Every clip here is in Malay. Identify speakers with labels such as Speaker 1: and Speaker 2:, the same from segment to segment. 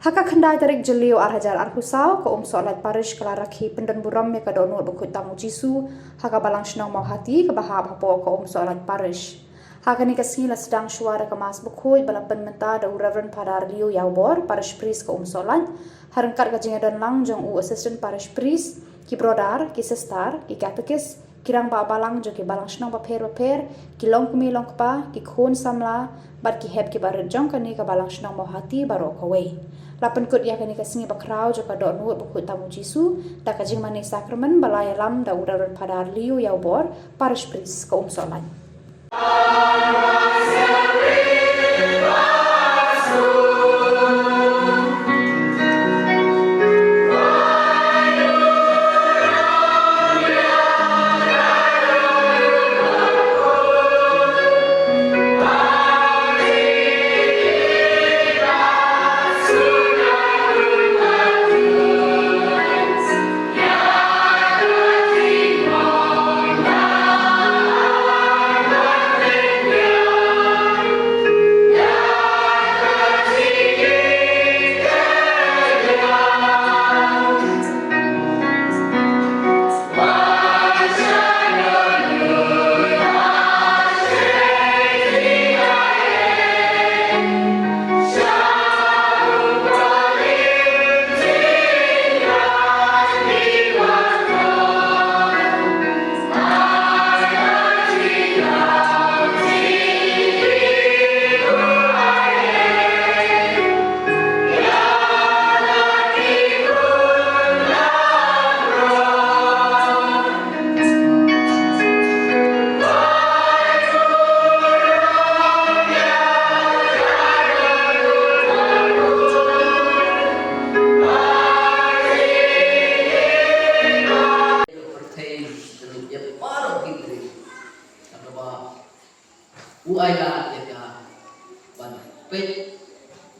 Speaker 1: Haka khandai tarik jelio arhajar arkusau ko solat parish kala rakhi pendan buram me kadonu bukut tamu jisu haka balang shnong mau hati ke bahab hapo ko solat parish. Haka ni kasila sedang suara kemas bukut balapan menta da Reverend Padar Liu Yaubor parish priest ko solat harangkat kajinga dan lang jong u assistant parish priest ki brodar ki sister ki katekis kirang ba balang jo ki balang shnong ba per ki long kumi long pa ki khon samla bat ki heb ki barat jong kani ka balang shnong mau hati baro ko wei. Lapan kut ya kani kasingi bakrau joka dok nuut bukut tamu jisu da kajing mani sakramen balaya lam da Reverend Padar Liu Yaubor parish priest ko solat.
Speaker 2: Uayla ya ban pet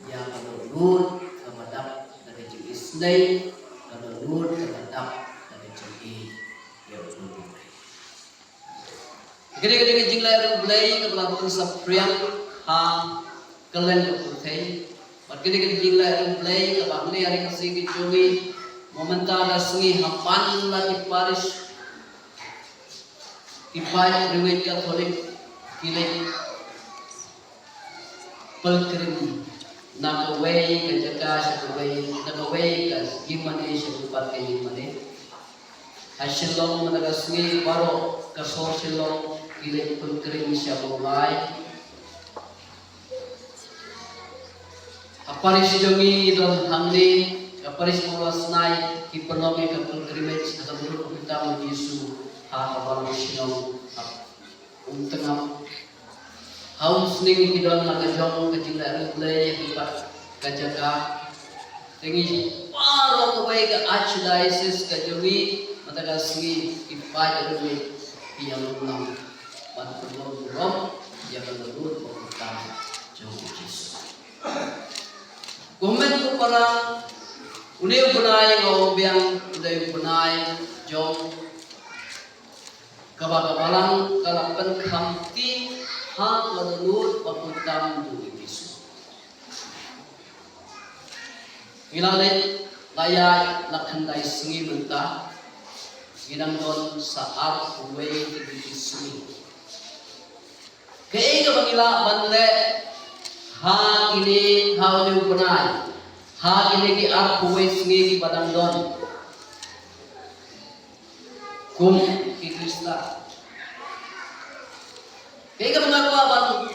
Speaker 2: ya kalau nur kemadap dari jenis day kalau nur kemadap dari jenis ya betul. Gede-gede jingla belai ke pelabuhan Sapriang hang kelen berputih. Gede-gede jingla belai ke bangun hari kasih kecumi momentara sungi hapan lagi Paris kipai riwayat Katolik kilik pelkrim nakaway kajaka sakaway nakaway kas gimana sabupat kay gimana hasilong managasngi baro kasor silong kilik pelkrim siya mulai aparis jongi don hamni aparis mulas nai kipernomi ka pelkrimage atau guru kita Yesus ha kabalu sinong tengah haus ning hidon nakajong kajila ulay hipat kajaka tingi paro ko bay ka archdiocese kajawi matagasngi ipat kajawi iyang unang patulong ya kalurut pagkutang jong Jesus komen ko para unay bunay ngo biang uday bunay jong kabagabalang kalapan kamti hang lalur papuntam duwi Yesus. Ilalit layay lakhanday singi menta ginangdon sa arway di Yesus. Kaya ka bangila banle hang ini hawli upanay hang ini ki arway singi badangdon kum ki Krista. Kaya ka mga kawan